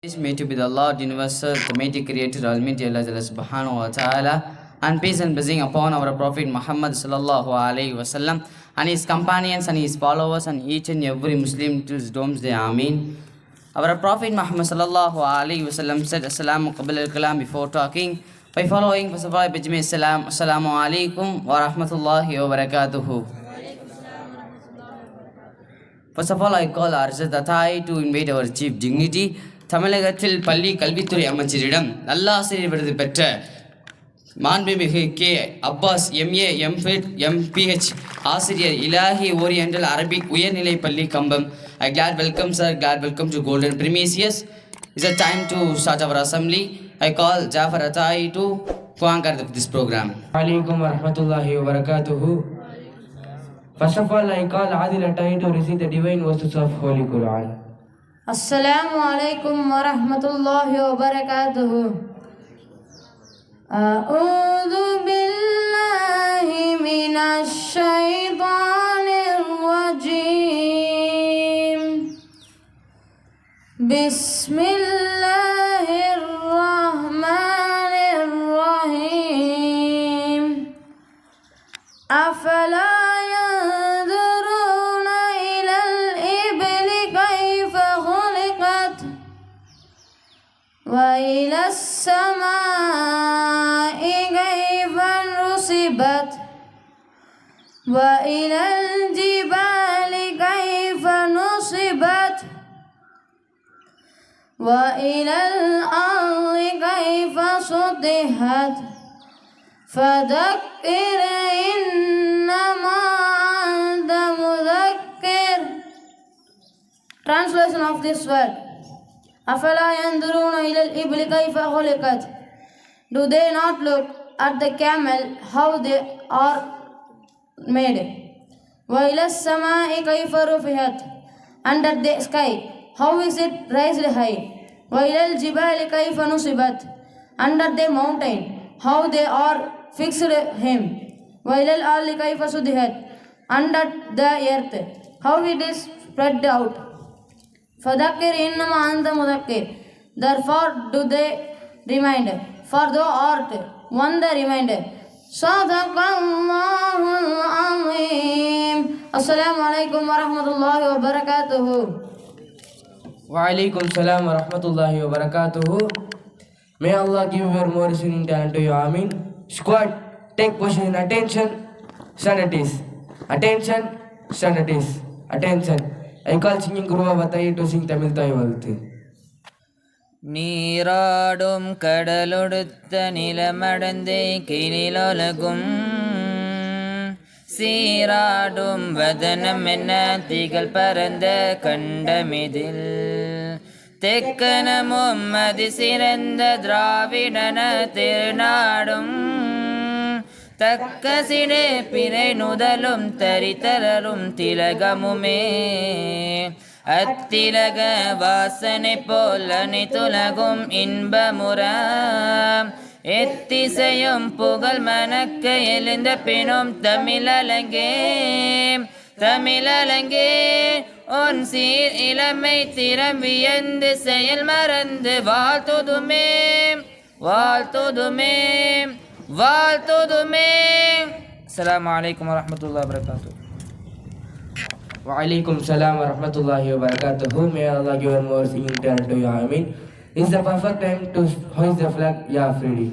Praise may to be the Lord Universal, the mighty Creator, Almighty Allah Subhanahu wa Taala, and peace and blessing upon our Prophet Muhammad Sallallahu Alaihi Wasallam and his companions and his followers and each and every Muslim to his doomsday. Ameen. Our Prophet Muhammad Sallallahu Alaihi Wasallam said, Assalamu qabla al-kalam before talking. By following, first of all, Bijmi Salam, Assalamu alaikum wa rahmatullahi wa barakatuhu. First of all, I call Arjad Athai to invite our chief dignity. தமிழகத்தில் பள்ளி கல்வித்துறை அமைச்சரிடம் நல்லாசிரியர் விருது பெற்ற மாண்புமிகு K Abbas MA எம்ஃபிட் MPH ஆசிரியர் Ilahi oriental Arabic உயர்நிலை பள்ளி கம்பம். I glad welcome sir, glad welcome to Golden Premises. It's a time to start our assembly. I call Jafar Athai to co-anchor this program. Alaikum wa rahmatullahi wa barakatuhu. First of all, I call Adil Athai to receive the divine verses of Holy Quran. Assalamu alaikum wa rahmatullahi wa barakatuhu. A'udhu billahi minash shaitanir rajim. Bismillahir rahmanir rahim. Afala وإلى السماء كيف نصبت وإلى الجبال كيف نصبت وإلى الأرض كيف سطحت فذكر إنما أنت مذكر. Translation of this word. أَفَلَا يَنْظُرُونَ إِلَى الْإِبْلِ كَيْفَ خُلِقَتْ. Do they not look at the camel how they are made? وَإِلَى السَّمَاءِ كَيْفَ رُفِعَتْ. And at the sky how is it raised high? وَإِلَى الْجِبَالِ كَيْفَ نُصِبَتْ. And at the mountain how they are fixed him. وَإِلَى الْأَرْضِ كَيْفَ سُطِحَتْ. And at the earth how it is spread out. فَذَكِّرْ إِنَّمَا أَنْتَ مُذَكِّرٌ. Therefore do they remind, for thou art one the reminder. صَدَقَ اللَّهُ الْعَظِيمُ. Assalamu alaikum wa rahmatullahi wa barakatuhu. Wa alaikum salam wa rahmatullahi wa barakatuhu. May Allah give your more listening talent to you. Ameen. Squad, take position. Attention, standardies. Attention, standardies. Attention. I call singing Guru Avatai to sing Tamil Taivalthi. நீராடும் கடலொடுத்த நிலமடந்தே கிளிலொலகும் சீராடும் வதனம் என்ன திகழ் பரந்த கண்டமிதில் தெக்கனமும் அதி சிறந்த திராவிடன திருநாடும் தக்க சிடே பிறை நுதலும் தரித்தரரும் திலகமுமே அத்திலக வாசனை போல் அனைத்துலகும் இன்பமுற எத்திசையும் புகழ் மணக்க எழுந்த பினும் தமிழலங்கே தமிழலங்கே உன் சீர் இளமை திறம் வியந்து செயல் மறந்து வாழ்த்துதுமே வாழ்த்துதுமே வாழ்த்துதுமே. அஸ்ஸலாமு அலைக்கும் வரஹ்மத்துல்லாஹி வபரகாத்துஹு. Wa alaikum salam wa rahmatullahi wa barakatuhu. May Allah give you more singing talent to you. Ameen. It's the perfect time to hoist the flag. Ya Afridi.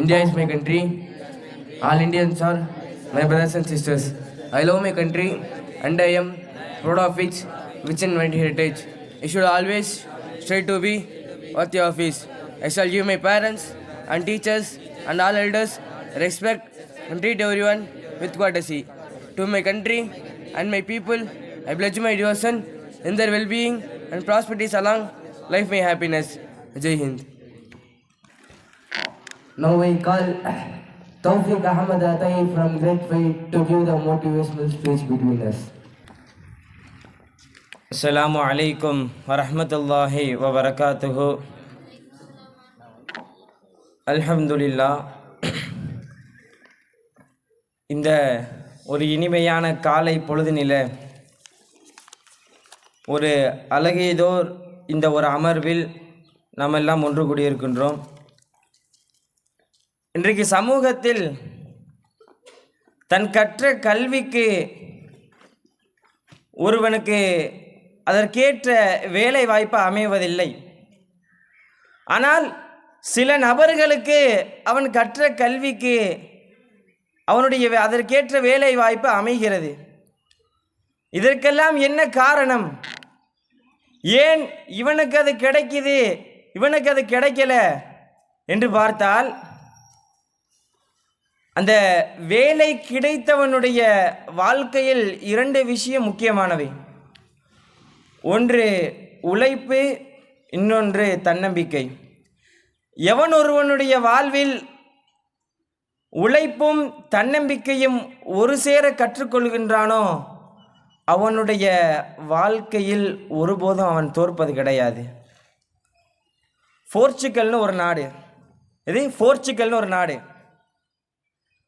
India is my country. All Indians are my brothers and sisters. I love my country and I am proud of its rich and mighty heritage. I should always strive to be worthy of it. I shall give my parents and teachers and all elders respect and treat everyone with courtesy. To my country and my people, I pledge my devotion in their well-being and prosperity along life my happiness. Jai Hind. Now I call Tawfiq Ahmad Atai from Grade 5 to give the motivational speech between us. Assalamu alaikum wa rahmatullahi wa barakatuhu. Alhamdulillah. இந்த ஒரு இனிமையான காலை பொழுதினில ஒரு அழகியதோர் இந்த ஒரு அமர்வில் நாம் எல்லாம் ஒன்று கூடியிருக்கின்றோம். இன்றைக்கு சமூகத்தில் தன் கற்ற கல்விக்கு ஒருவனுக்கு அதற்கேற்ற வேலை வாய்ப்பு அமைவதில்லை. ஆனால் சில நபர்களுக்கு அவன் கற்ற கல்விக்கு அவனுடைய அதற்கேற்ற வேலை வாய்ப்பு அமைகிறது. இதற்கெல்லாம் என்ன காரணம்? ஏன் இவனுக்கு அது கிடைக்குது, இவனுக்கு அது கிடைக்கல என்று பார்த்தால், அந்த வேலை கிடைத்தவனுடைய வாழ்க்கையில் இரண்டு விஷயம் முக்கியமானவை. ஒன்று உழைப்பு, இன்னொன்று தன்னம்பிக்கை. எவன் ஒருவனுடைய வாழ்வில் உழைப்பும் தன்னம்பிக்கையும் ஒரு சேர கற்றுக்கொள்கின்றானோ அவனுடைய வாழ்க்கையில் ஒருபோதும் அவன் தோற்பது கிடையாது. போர்ச்சுகல்னு ஒரு நாடு, போர்ச்சுகல்னு ஒரு நாடு.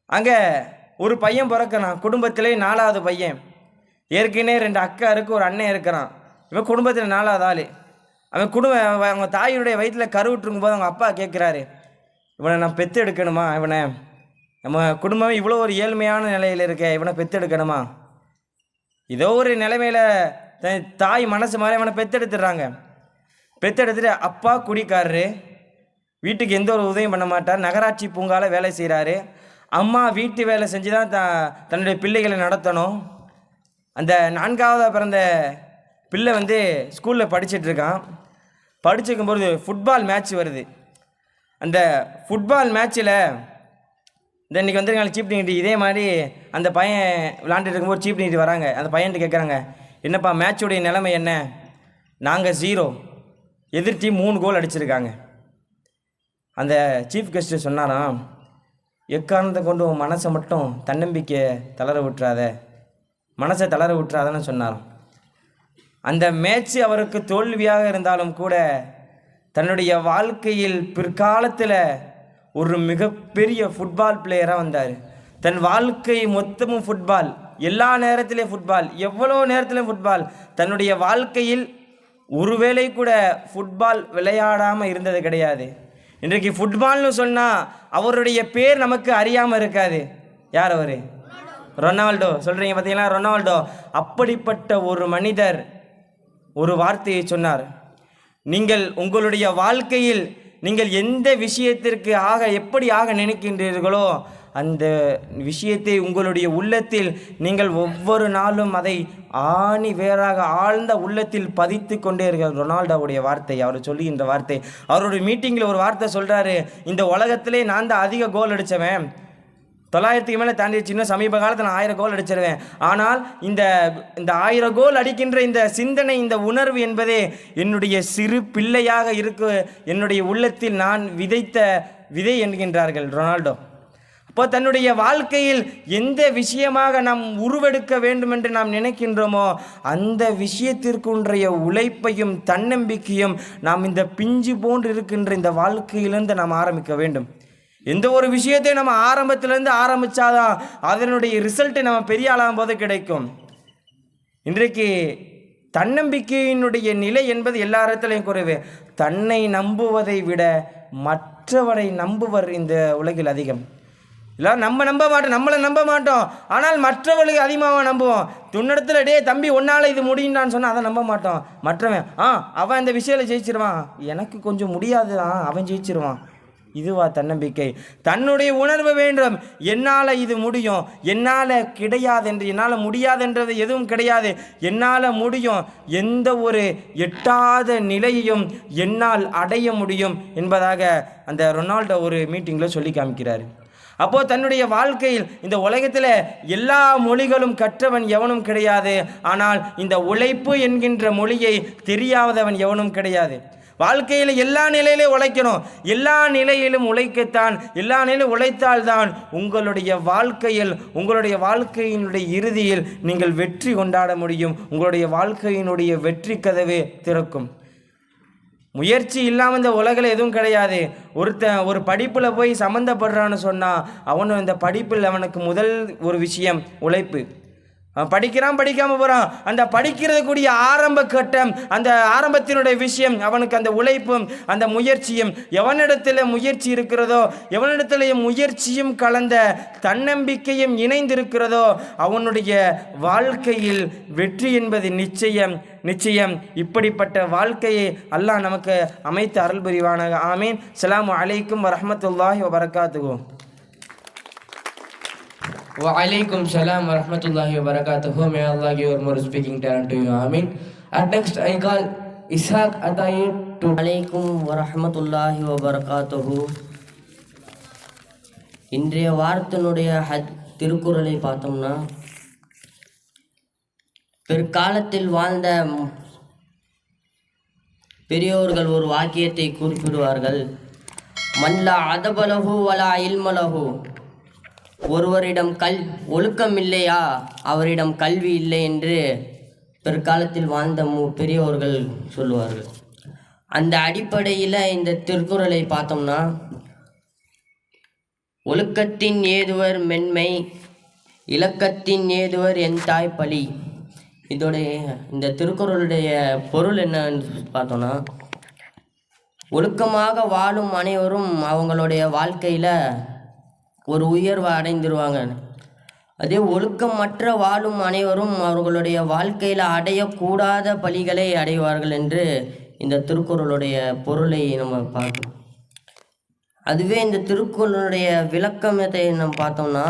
அங்கே ஒரு பையன் பிறக்கிறான், குடும்பத்திலே 4வது பையன். ஏற்கனவே 2 அக்கா இருக்கு, ஒரு அண்ணன் இருக்கிறான். இவன் குடும்பத்தில் 4வது ஆள். அவன் அவங்க தாயுடைய வயிற்றில் கருவுற்றுக்கும் போது அவங்க அப்பா கேட்குறாரு, இவனை நான் பெற்று எடுக்கணுமா? இவனை நம்ம குடும்பம் இவ்வளோ ஒரு ஏழ்மையான நிலையில் இருக்க, இவனை பெற்று எடுக்கணுமா? ஏதோ ஒரு நிலைமையில் தாய் மனசு மாதிரி அவனை பெற்றெடுத்துடுறாங்க. பெற்றெடுத்துட்டு அப்பா குடிக்காரரு, வீட்டுக்கு எந்த ஒரு உதவியும் பண்ண மாட்டார், நகராட்சி பூங்காவில் வேலை செய்கிறாரு. அம்மா வீட்டு வேலை செஞ்சு தான் தன்னுடைய பிள்ளைகளை நடத்தணும். அந்த 4வது பிறந்த பிள்ளை ஸ்கூலில் படிச்சிட்ருக்கான். படிச்சுக்கும்போது ஃபுட்பால் மேட்ச் வருது. அந்த ஃபுட்பால் மேட்ச்சில் இன்றைக்கி வந்துருக்காங்க சீஃப் டிகிரி. இதே மாதிரி அந்த பையன் விளாண்டுட்டு இருக்கும்போது சீஃப் டிகிரி வராங்க. அந்த பையன்ட்டு கேட்குறாங்க, என்னப்பா மேட்சுடைய நிலைமை என்ன? நாங்கள் 0, எதிர் டீம் 3 கோல் அடிச்சிருக்காங்க. அந்த சீஃப் கெஸ்ட்டு சொன்னாராம், எக்காரணத்தை கொண்டு உன் மனசை மட்டும் தன்னம்பிக்கை தளர விட்டுறாத, மனசை தளர விட்டுறாதன்னு சொன்னாராம். அந்த மேட்ச்சு அவருக்கு தோல்வியாக இருந்தாலும் கூட தன்னுடைய வாழ்க்கையில் பிற்காலத்தில் ஒரு மிகப்பெரிய ஃபுட்பால் பிளேயராக வந்தார். தன் வாழ்க்கை மொத்தமும் ஃபுட்பால், எல்லா நேரத்திலையும் ஃபுட்பால், எவ்வளோ நேரத்திலையும் ஃபுட்பால். தன்னுடைய வாழ்க்கையில் ஒருவேளை கூட ஃபுட்பால் விளையாடாமல் இருந்தது கிடையாது. இன்றைக்கு ஃபுட்பால்னு சொன்னால் அவருடைய பேர் நமக்கு அறியாமல் இருக்காது. யார் அவர்? ரொனால்டோ. சொல்கிறீங்க பார்த்தீங்களா, ரொனால்டோ. அப்படிப்பட்ட ஒரு மனிதர் ஒரு வார்த்தையை சொன்னார், நீங்கள் உங்களுடைய வாழ்க்கையில் நீங்கள் எந்த விஷயத்திற்கு எப்படி நினைக்கின்றீர்களோ அந்த விஷயத்தை உங்களுடைய உள்ளத்தில் நீங்கள் ஒவ்வொரு நாளும் அதை ஆணி வேறாக ஆழ்ந்த உள்ளத்தில் பதித்து கொண்டே இருக்கிற ரொனால்டோவுடைய வார்த்தை, அவர் சொல்லுகின்ற வார்த்தை. அவருடைய மீட்டிங்கில் ஒரு வார்த்தை சொல்கிறாரு, இந்த உலகத்திலே நான் தான் அதிக கோல் அடித்தவன், 900க்கு மேலே தாண்டிடுச்சு, இன்னும் சமீப காலத்தில் நான் 1000 கோல் அடிச்சிருவேன். ஆனால் இந்த 1000 கோல் அடிக்கின்ற இந்த சிந்தனை, இந்த உணர்வு என்பதே என்னுடைய சிறு பிள்ளையாக இருக்கு, என்னுடைய உள்ளத்தில் நான் விதைத்த விதை என்கின்றார்கள் ரொனால்டோ. அப்போ தன்னுடைய வாழ்க்கையில் எந்த விஷயமாக நாம் உருவெடுக்க வேண்டும் என்று நாம் நினைக்கின்றோமோ அந்த விஷயத்திற்குன்றைய உழைப்பையும் தன்னம்பிக்கையும் நாம் இந்த பிஞ்சு போன்று இருக்கின்ற இந்த வாழ்க்கையிலிருந்து நாம் ஆரம்பிக்க வேண்டும். எந்த ஒரு விஷயத்தையும் நம்ம ஆரம்பத்திலேருந்து ஆரம்பித்தாதான் அதனுடைய ரிசல்ட்டு நம்ம பெரிய ஆளாகும் போது கிடைக்கும். இன்றைக்கு தன்னம்பிக்கையினுடைய நிலை என்பது எல்லா இடத்துலையும் குறைவு. தன்னை நம்புவதை விட மற்றவரை நம்புவர் இந்த உலகில் அதிகம். எல்லோரும் நம்ப மாட்டோம், நம்மளை நம்ப மாட்டோம், ஆனால் மற்றவர்களுக்கு அதிகமாக நம்புவோம். துன்னிடத்தில் டே தம்பி ஒன்றால் இது முடியும்டான்னு சொன்னால் அதை நம்ப மாட்டோம். மற்றவன் அவன் இந்த விஷயத்தில் ஜெயிச்சிருவான், எனக்கு கொஞ்சம் முடியாது தான், அவன் ஜெயிச்சிருவான். இதுவா தன்னம்பிக்கை? தன்னுடைய உணர்வு வேண்டும். என்னால் இது முடியும், என்னால் கிடையாது என்று, என்னால் முடியாதுன்றது எதுவும் கிடையாது, என்னால் முடியும், எந்த ஒரு எட்டாத நிலையையும் என்னால் அடைய முடியும் என்பதாக அந்த ரொனால்டோ ஒரு மீட்டிங்கில் சொல்லி காமிக்கிறார். அப்போது தன்னுடைய வாழ்க்கையில் இந்த உலகத்தில் எல்லா மொழிகளும் கற்றவன் எவனும் கிடையாது, ஆனால் இந்த உழைப்பு என்கின்ற மொழியை தெரியாதவன் எவனும் கிடையாது. வாழ்க்கையில் எல்லா நிலையிலும் உழைக்கணும், எல்லா நிலையிலும் உழைக்கத்தான், எல்லா நிலையிலும் உழைத்தால்தான் உங்களுடைய வாழ்க்கையில், உங்களுடைய வாழ்க்கையினுடைய இறுதியில் நீங்கள் வெற்றி கொண்டாட முடியும். உங்களுடைய வாழ்க்கையினுடைய வெற்றி கதவே திறக்கும். முயற்சி இல்லாமல் இந்த உலகில் எதுவும் கிடையாது. ஒரு படிப்பில் போய் சம்மந்தப்படுறான்னு சொன்னால் அவனும் இந்த படிப்பில் அவனுக்கு முதல் ஒரு விஷயம் உழைப்பு. அவன் படிக்கிறான், படிக்காமல் போகிறான். அந்த படிக்கிறது கூடிய ஆரம்ப கட்டம், அந்த ஆரம்பத்தினுடைய விஷயம் அவனுக்கு அந்த உழைப்பும் அந்த முயற்சியும். எவனிடத்தில் முயற்சி இருக்கிறதோ, எவனிடத்தில் முயற்சியும் கலந்த தன்னம்பிக்கையும் இணைந்திருக்கிறதோ அவனுடைய வாழ்க்கையில் வெற்றி என்பது நிச்சயம் நிச்சயம். இப்படிப்பட்ட வாழ்க்கையை அல்லாஹ் நமக்கு அமைத்து அருள் புரிவானாக. ஆமீன். அஸ்ஸலாமு அலைக்கும் வரஹ்மத்துல்லாஹி வபரகாத்துஹு. Wa alaikum salam wa rahmatullahi wa barakatuhu. May Allah give more speaking talent to you. Amin. And next I call Ishaq Atayi to. அலைக்கும் வரஹ்மத்துல்லாஹி வபரகாத்துஹு. இன்றைய வாரத்தினுடைய திருக்குறளை பார்த்தோம்னா, பிற்காலத்தில் வாழ்ந்த பெரியோர்கள் ஒரு வாக்கியத்தை குறிப்பிடுவார்கள். மல்லா அதபலஹு வலா இல்மலஹு. ஒருவரிடம் ஒழுக்கம் இல்லையா, அவரிடம் கல்வி இல்லை என்று பிற்காலத்தில் வாழ்ந்த பெரியோர்கள் சொல்லுவார்கள். அந்த அடிப்படையில் இந்த திருக்குறளை பார்த்தோம்னா, ஒழுக்கத்தின் ஏதுவர் மென்மை, இலக்கத்தின் ஏதுவர் என் தாய் பழி. இந்த திருக்குறளுடைய பொருள் என்னன்னு பார்த்தோம்னா, ஒழுக்கமாக வாழும் அனைவரும் அவங்களுடைய வாழ்க்கையில் ஒரு உயர்வை அடைந்துருவாங்க. அதே ஒழுக்கமற்ற வாழும் அனைவரும் அவர்களுடைய வாழ்க்கையில் அடையக்கூடாத பழிகளை அடைவார்கள் என்று இந்த திருக்குறளுடைய பொருளை நம்ம பார்க்கணும். அதுவே இந்த திருக்குறளுடைய விளக்கத்தை நம்ம பார்த்தோம்னா,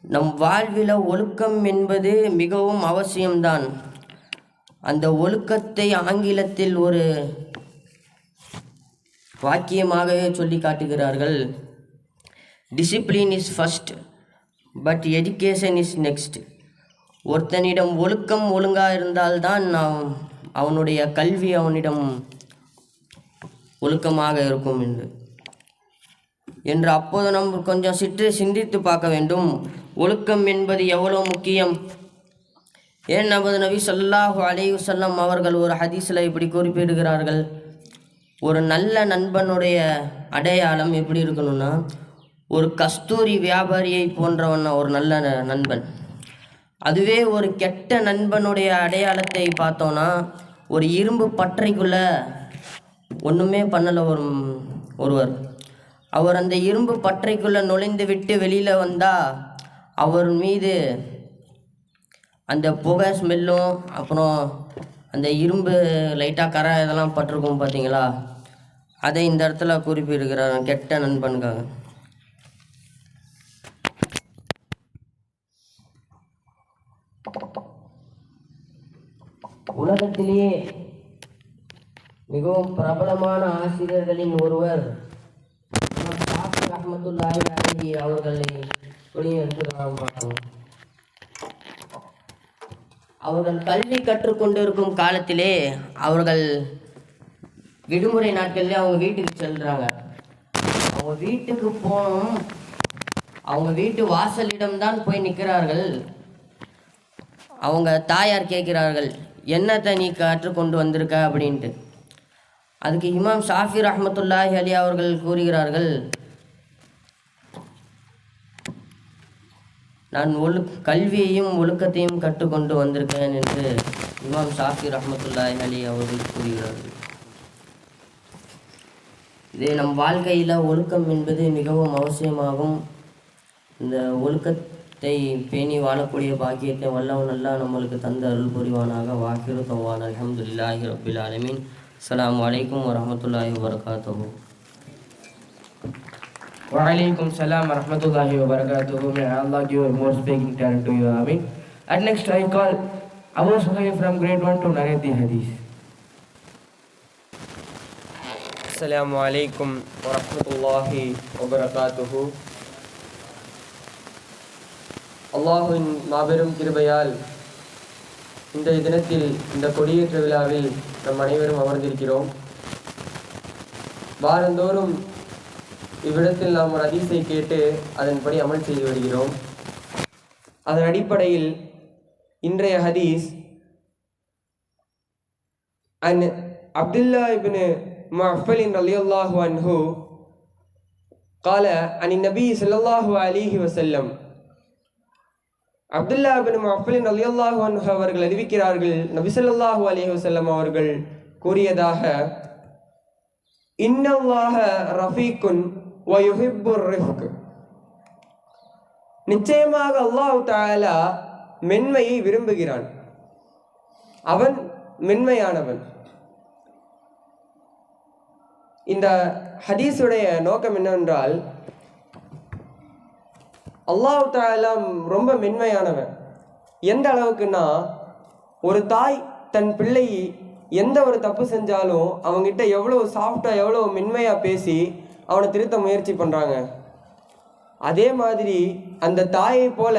நம் வாழ்வில் ஒழுக்கம் என்பது மிகவும் அவசியம்தான். அந்த ஒழுக்கத்தை ஆங்கிலத்தில் ஒரு வாக்கியமாகவே சொல்லி காட்டுகிறார்கள். Discipline is first but education is next. ஒருத்தனிடம் ஒழுக்கம் ஒழுங்காக இருந்தால்தான் அவனுடைய கல்வி அவனிடம் ஒழுக்கமாக இருக்கும் என்று அப்போது நம்ம கொஞ்சம் சிந்தித்து பார்க்க வேண்டும். ஒழுக்கம் என்பது எவ்வளோ முக்கியம். ஏன் நமது நபி ஸல்லல்லாஹு அலைஹி வஸல்லம் அவர்கள் ஒரு ஹதீஸில் இப்படி குறிப்பிடுகிறார்கள். ஒரு நல்ல நண்பனுடைய அடையாளம் எப்படி இருக்கணும்னா, ஒரு கஸ்தூரி வியாபாரியை போன்றவன் ஒரு நல்ல நண்பன். அதுவே ஒரு கெட்ட நண்பனுடைய அடையாளத்தை பார்த்தோன்னா, ஒரு இரும்பு பற்றைக்குள்ளே ஒன்றுமே பண்ணலை ஒருவர். அவர் அந்த இரும்பு பற்றைக்குள்ளே நுழைந்து விட்டு வெளியில் வந்தால் அவர் மீது அந்த புகை ஸ்மெல்லும், அப்புறம் அந்த இரும்பு லைட்டாக கரை இதெல்லாம் பட்டிருக்கும் பார்த்தீங்களா, அதை இந்த இடத்துல குறிப்பிடுகிறார் கெட்ட நண்பனுக்காக. உலகத்திலேயே மிகவும் பிரபலமான ஆசிரியர்களின் ஒருவர் ரஹ்மத்துல்லாஹி அலைஹி அவர்களை பார்த்தோம். அவர்கள் கல்வி கற்றுக்கொண்டிருக்கும் காலத்திலே அவர்கள் விடுமுறை நாட்களில் அவங்க வீட்டுக்கு செல்றாங்க. அவங்க வீட்டுக்கு போனோம், அவங்க வீட்டு வாசலிடம்தான் போய் நிற்கிறார்கள். அவங்க தாயார் கேட்கிறார்கள், என்னத்தை நீ கற்றுக்கொண்டு வந்திருக்க அப்படின்ட்டு. அதுக்கு இமாம் ஷாஃபி ரஹ்மத்துல்லாஹி அலைஹி அவர்கள் கூறுகிறார்கள், நான் கல்வியையும் ஒழுக்கத்தையும் கற்றுக்கொண்டு வந்திருக்கேன் என்று இமாம் ஷாஃபி ரஹ்மத்துல்லாஹி அலைஹி அவர்கள் கூறுகிறார்கள். இதே நம் வாழ்க்கையில் ஒழுக்கம் என்பது மிகவும் அவசியமாகும். இந்த ஒழுக்கத்தை பேணி வாழக்கூடிய பாக்கியத்தை வல்லவன் அல்லாஹ் நம்மளுக்கு தந்த அருள் புரிவானாக. வாக்கிரு தவான் அல்ஹம்துலில்லாஹி ரப்பில் ஆலமீன். அஸ்ஸலாமு அலைக்கும் வரஹ்மத்துல்லாஹி வபரகாத்துஹு. Wa alaikum salam wa rahmatullahi wa barakatuhu. May Allah give more speaking talent to you. Amin. And next I call Abu Suhaib from grade 1 to narrate the hadith. Assalamu alaikum wa rahmatullahi wa barakatuhu. அல்லாஹ்வின் மாபெரும் கிருபையால் இந்த தினத்தில் இந்த கொடியேற்ற விழாவில் நம் அனைவரும் அமர்ந்திருக்கிறோம். வாரந்தோறும் இவ்விடத்தில் நாம் ஒரு ஹதீஸை கேட்டு அதன்படி அமல் செய்து வருகிறோம். அதன் அடிப்படையில் இன்றைய ஹதீஸ் அன் அப்துல்லா இப்னு முஅஃபலின் ரலியல்லாஹு அன்ஹு قال عن النبي صلى الله عليه وسلم அப்துல்லா இப்னு முஅஃபலின் ரலியல்லாஹு அன்ஹு அவர்கள் அறிவிக்கிறார்கள், நபி ஸல்லல்லாஹு அலைஹி வஸல்லம் அவர்கள் கூறியதாக, இன்னல்லாஹ ரஃபீக்குன் வ யுஹிப்புர் ரிஃப்க். நிச்சயமாக அல்லாஹ் தஆலா மென்மையை விரும்புகிறான், அவன் மென்மையானவன். இந்த ஹதீஸுடைய நோக்கம் என்னவென்றால், அல்லாஹ் தஆலா ரொம்ப மென்மையானவன். எந்த அளவுக்குன்னா, ஒரு தாய் தன் பிள்ளை எந்த ஒரு தப்பு செஞ்சாலும் அவங்ககிட்ட எவ்வளோ சாஃப்டாக எவ்வளோ மென்மையாக பேசி அவனை திருத்த முயற்சி பண்ணுறாங்க. அதே மாதிரி அந்த தாயை போல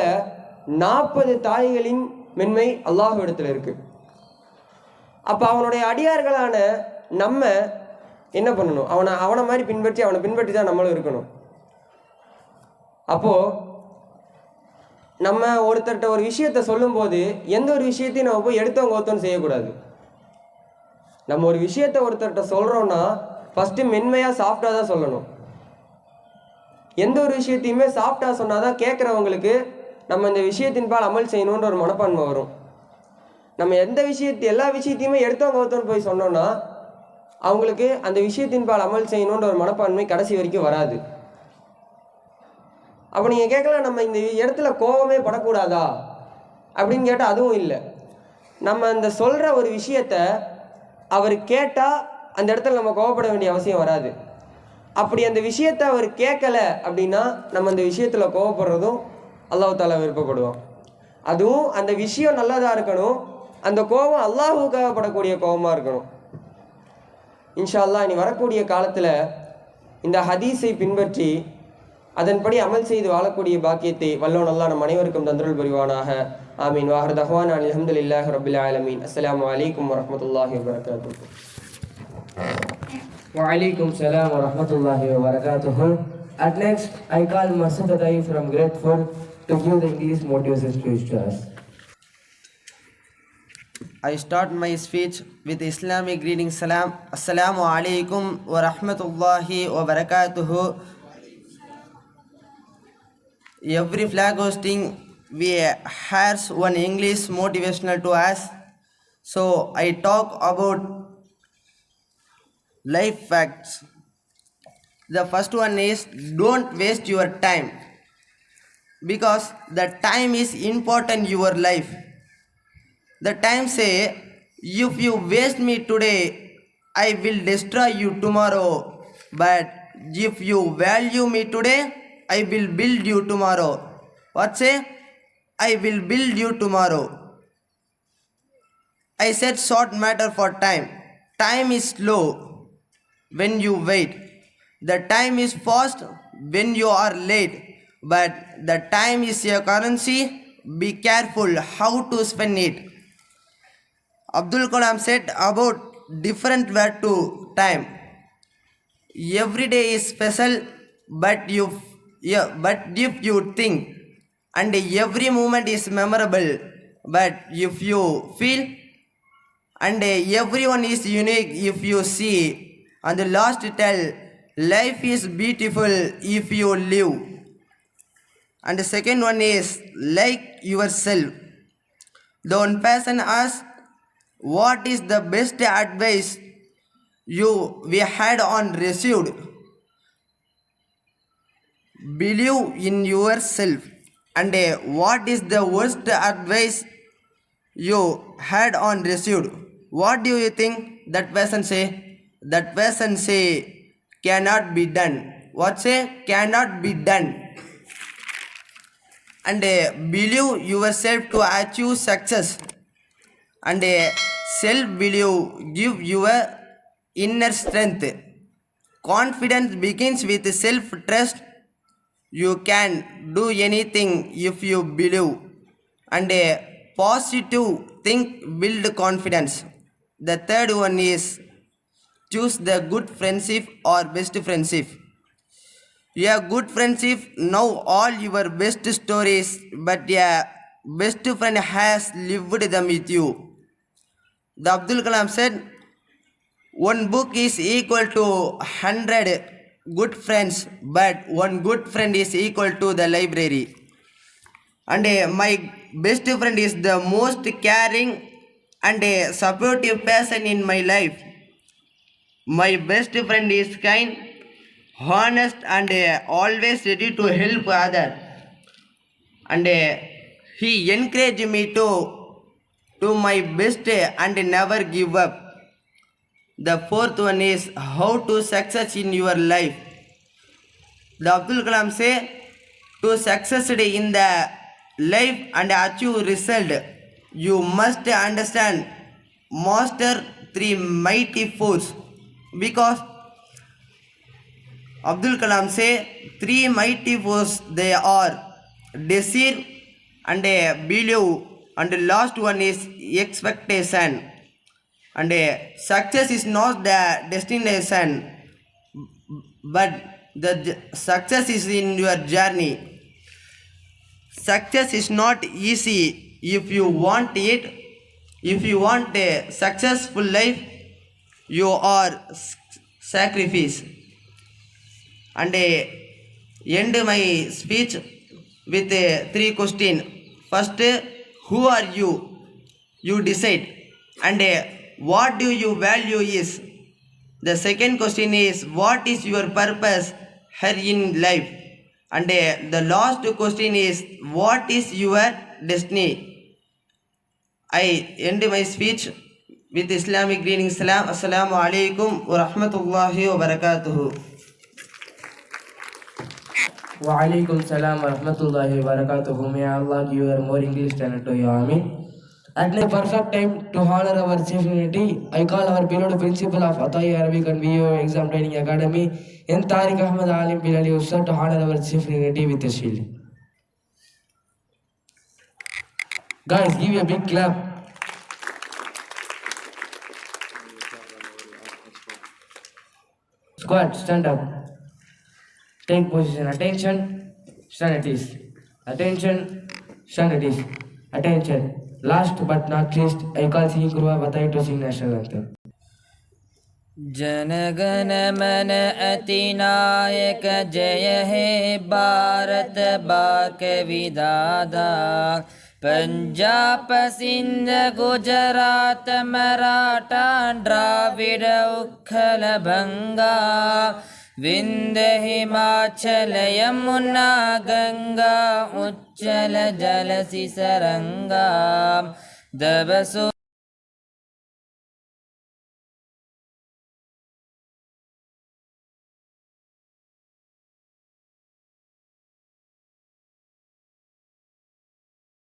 40 தாய்களின் மென்மை அல்லாஹ் இடத்துல இருக்கு. அப்போ அவனுடைய அடியார்களான நம்ம என்ன பண்ணணும்? அவனை மாதிரி அவனை பின்பற்றி தான் நம்மளும் இருக்கணும். அப்போது நம்ம ஒருத்தர்கிட்ட ஒரு விஷயத்த சொல்லும்போது எந்த ஒரு விஷயத்தையும் நம்ம போய் எடுத்தவங்க ஒருத்தவங்க செய்யக்கூடாது. நம்ம ஒரு விஷயத்த ஒருத்தர்கிட்ட சொல்கிறோன்னா ஃபஸ்ட்டு மென்மையாக சாஃப்டாக தான் சொல்லணும். எந்த ஒரு விஷயத்தையுமே சாஃப்டாக சொன்னால் தான் கேட்குறவங்களுக்கு நம்ம இந்த விஷயத்தின்பால் அமல் செய்யணுன்ற ஒரு மனப்பான்மை வரும். நம்ம எல்லா விஷயத்தையுமே எடுத்தவங்க ஒருத்தவங்க போய் சொன்னோன்னா அவங்களுக்கு அந்த விஷயத்தின்பால் அமல் செய்யணுன்ற ஒரு மனப்பான்மை கடைசி வரைக்கும் வராது. அப்போ நீங்கள் கேட்கலாம், நம்ம இந்த இடத்துல கோபமே படக்கூடாதா அப்படின்னு கேட்டால் அதுவும் இல்லை. நம்ம அந்த சொல்கிற ஒரு விஷயத்த அவர் கேட்டால் அந்த இடத்துல நம்ம கோபப்பட வேண்டிய அவசியம் வராது. அப்படி அந்த விஷயத்தை அவர் கேட்கலை அப்படின்னா நம்ம அந்த விஷயத்தில் கோபப்படுறதும் அல்லாஹ் தஆலா விருப்பப்படுவோம். அதுவும் அந்த விஷயம் நல்லதாக இருக்கணும், அந்த கோபம் அல்லாஹுக்காக படக்கூடிய கோபமாக இருக்கணும். இன்ஷா அல்லாஹ் இனி வரக்கூடிய காலத்தில் இந்த ஹதீஸை பின்பற்றி அதன்படி அமல் செய்து வாழக்கூடிய பாக்கியத்தை வல்லோன் அல்லாஹ் நம் அனைவருக்கும் தந்தருள் புரிவானாக. ஆமீன். வாஹிர் தஹ்வானா அல்ஹம்துலில்லாஹி ரப்பில் ஆலமீன். அஸ்ஸலாமு அலைக்கும் வரஹ்மத்துல்லாஹி வபரகாத்துஹு. Wa alaikum salam wa rahmatullahi wa barakatuhu. At next, I call Masud Adai from grade 4 to give the English motivation speech to us. I start my speech with Islamic greeting. Salam. Assalamu alaikum wa rahmatullahi wa barakatuhu. Every flag hosting we has one English motivational to us. So I talk about life facts. The first one is, don't waste your time, because the time is important in your life. The time say, if you waste me today, I will destroy you tomorrow. But if you value me today, I will build you tomorrow. What say? I will build you tomorrow. I said short matter for time. Time is slow when you wait. The time is fast when you are late. But the time is a currency. Be careful how to spend it. Abdul Kalam said about different word to time. Every day is special, but if you think, and every moment is memorable, but if you feel, and everyone is unique if you see, and the last tell, life is beautiful if you live. And the second one is, like yourself. The one person asks, what is the best advice we had on received? Believe in yourself. And what is the worst advice you had on received? What do you think that person say? That person say, cannot be done. what say cannot be done. And believe yourself to achieve success. And self-belief give your inner strength. Confidence begins with self-trust. You can do anything if you believe. And positive think build confidence. The third one is choose the good friendship or best friendship. A good friendship know all your best stories, but a best friend has lived them with you. The Abdul Kalam said, one book is equal to 100 good friends, but one good friend is equal to the library. And my best friend is the most caring and supportive person in my life. My best friend is kind, honest, and always ready to help others. And he encouraged me to do my best and never give up. The fourth one is how to success in your life. The Abdul Kalam say, to success in the life and achieve result, you must understand, master three mighty forces. Because Abdul Kalam say, three mighty forces they are desire and belief, and the last one is expectation. And success is not the destination, but the success is in your journey. Success is not easy. If you want it, if you want a successful life, you are sacrifice. And end my speech with three questions. First, who are you? You decide. And what do you value is? The second question is, what is your purpose here in life? And the last question is, what is your destiny? I end my speech with Islamic greeting. Assalamu alaikum wa rahmatullahi wa barakatuhu. Wa alaikum salam wa rahmatullahi wa barakatuhu. May Allah give you more English talent to you. Amin. At the perfect time to honor our chief dignity, I call our beloved principal of Atai Arabic and VO Exam Training Academy, N. Tariq Ahmad Alim Bilali Ustad, to honor our chief dignity with a shield. Guys, give a big clap. Squad, stand up. Take position. Attention. Stand at ease. Attention. Stand at ease. Attention. Last but not least, I call Singh Kurwa Batai to sing national anthem. जनगण मन अतिनायक जय हे भारत बाक विदादा पंजाब सिंध गुजरात मराठा द्राविड उत्कल बंगा विंध्य हिमाचल यमुना गंगा उच्चल जल सिसरंगा दबसो